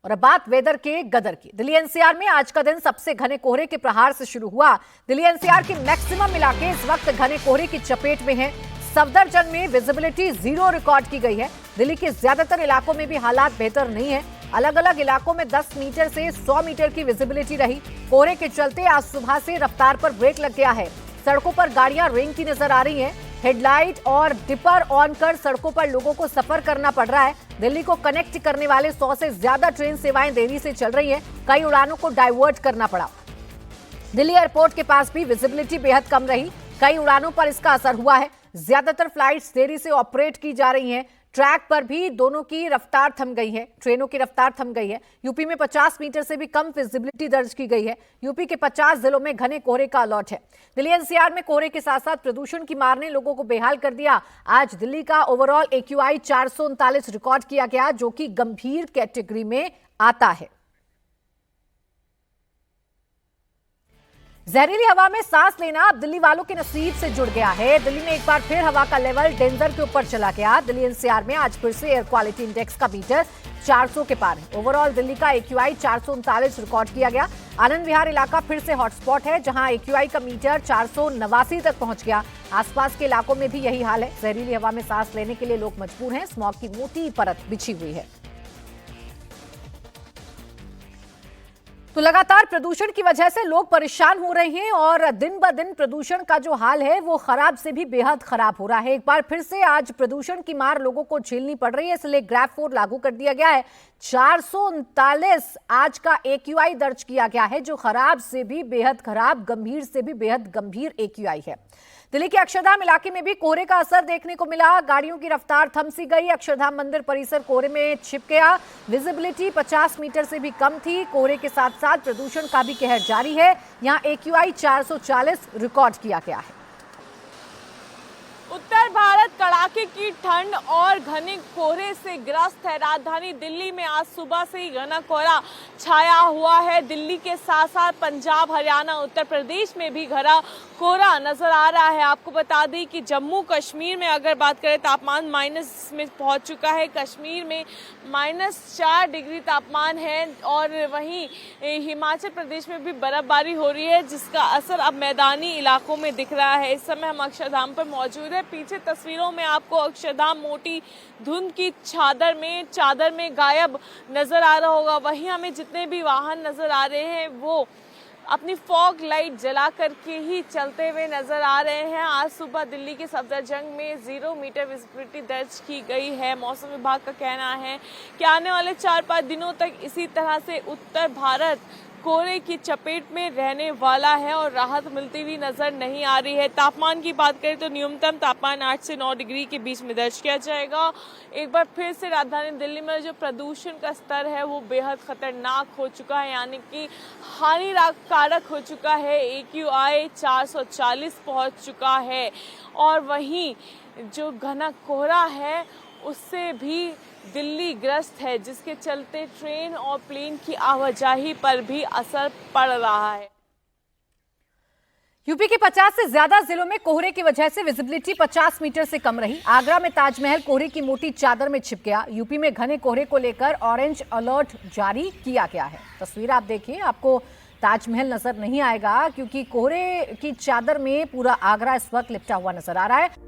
और अब बात वेदर के गदर की। दिल्ली एनसीआर में आज का दिन सबसे घने कोहरे के प्रहार से शुरू हुआ। दिल्ली एनसीआर के मैक्सिमम इलाके इस वक्त घने कोहरे की चपेट में हैं। सफदरजंग में विजिबिलिटी 0 रिकॉर्ड की गई है। दिल्ली के ज्यादातर इलाकों में भी हालात बेहतर नहीं है। अलग अलग इलाकों में 10 मीटर से 100 मीटर की विजिबिलिटी रही। कोहरे के चलते आज सुबह से रफ्तार पर ब्रेक लग गया है। सड़कों पर गाड़ियां रेंगती नजर आ रही हैं। हेडलाइट और डिपर ऑन कर सड़कों पर लोगों को सफर करना पड़ रहा है। दिल्ली को कनेक्ट करने वाले 100 से ज्यादा ट्रेन सेवाएं देरी से चल रही हैं। कई उड़ानों को डाइवर्ट करना पड़ा। दिल्ली एयरपोर्ट के पास भी विजिबिलिटी बेहद कम रही। कई उड़ानों पर इसका असर हुआ है। ज्यादातर फ्लाइट्स देरी से ऑपरेट की जा रही हैं। ट्रैक पर भी दोनों की रफ्तार थम गई है, ट्रेनों की रफ्तार थम गई है। यूपी में 50 मीटर से भी कम विजिबिलिटी दर्ज की गई है। यूपी के 50 जिलों में घने कोहरे का अलर्ट है। दिल्ली एनसीआर में कोहरे के साथ साथ प्रदूषण की मार ने लोगों को बेहाल कर दिया। आज दिल्ली का ओवरऑल AQI 439 रिकॉर्ड किया गया, जो कि गंभीर कैटेगरी में आता है। जहरीली हवा में सांस लेना अब दिल्ली वालों के नसीब से जुड़ गया है। दिल्ली में एक बार फिर हवा का लेवल डेंजर के ऊपर चला गया। दिल्ली एनसीआर में आज फिर से एयर क्वालिटी इंडेक्स का मीटर 400 के पार है। ओवरऑल दिल्ली का AQI 439 रिकॉर्ड किया गया। आनंद विहार इलाका फिर से हॉटस्पॉट है, जहां AQI का मीटर 489 तक पहुंच गया। आसपास के इलाकों में भी यही हाल है। जहरीली हवा में सांस लेने के लिए लोग मजबूर हैं। स्मॉग की मोटी परत बिछी हुई है। तो लगातार प्रदूषण की वजह से लोग परेशान हो रहे हैं और दिन ब दिन प्रदूषण का जो हाल है वो खराब से भी बेहद खराब हो रहा है। एक बार फिर से आज प्रदूषण की मार लोगों को झेलनी पड़ रही है, इसलिए ग्रैफ 4 लागू कर दिया गया है। 439 आज का AQI दर्ज किया गया है, जो खराब से भी बेहद खराब, गंभीर से भी बेहद गंभीर AQI है। दिल्ली के अक्षरधाम इलाके में भी कोहरे का असर देखने को मिला। गाड़ियों की रफ्तार थम सी गई। अक्षरधाम मंदिर परिसर कोहरे में छिप गया। विजिबिलिटी 50 मीटर से भी कम थी। कोहरे के साथ साथ प्रदूषण का भी कहर जारी है। यहां AQI 440 रिकॉर्ड किया गया है। उत्तर भारत कड़ाके की ठंड और घने कोहरे से ग्रस्त है। राजधानी दिल्ली में आज सुबह से ही घना कोहरा छाया हुआ है। दिल्ली के साथ साथ पंजाब, हरियाणा, उत्तर प्रदेश में भी घना कोहरा नजर आ रहा है। आपको बता दें कि जम्मू कश्मीर में अगर बात करें, तापमान माइनस में पहुंच चुका है। कश्मीर में -4 डिग्री तापमान है और वहीं हिमाचल प्रदेश में भी बर्फबारी हो रही है, जिसका असर अब मैदानी इलाकों में दिख रहा है। इस समय हम अक्षरधाम पर मौजूद है। पीछे तस्वीरों में आपको अक्षरधाम मोटी धुंध की चादर में गायब नजर आ रहा होगा। वहीं हमें जितने भी वाहन नजर आ रहे हैं वो अपनी फॉग लाइट जला करके ही चलते हुए नजर आ रहे हैं। आज सुबह दिल्ली के सफदरजंग में 0 मीटर विजिबिलिटी दर्ज की गई है। मौसम विभाग का कहना है कि आने वाले 4-5 दिनों तक इसी तरह से उत्तर भारत कोहरे की चपेट में रहने वाला है और राहत मिलती हुई नजर नहीं आ रही है। तापमान की बात करें तो न्यूनतम तापमान 8 से 9 डिग्री के बीच में दर्ज किया जाएगा। एक बार फिर से राजधानी दिल्ली में जो प्रदूषण का स्तर है वो बेहद खतरनाक हो चुका है, यानी कि हानिकारक हो चुका है। AQI 440 पहुंच चुका है और वहीं जो घना कोहरा है उससे भी दिल्ली ग्रस्त है, जिसके चलते ट्रेन और प्लेन की आवाजाही पर भी असर पड़ रहा है। यूपी के 50 से ज्यादा जिलों में कोहरे की वजह से विजिबिलिटी 50 मीटर से कम रही। आगरा में ताजमहल कोहरे की मोटी चादर में छिप गया। यूपी में घने कोहरे को लेकर ऑरेंज अलर्ट जारी किया गया है। तस्वीर आप देखिए, आपको ताजमहल नजर नहीं आएगा क्योंकि कोहरे की चादर में पूरा आगरा इस वक्त लिपटा हुआ नजर आ रहा है।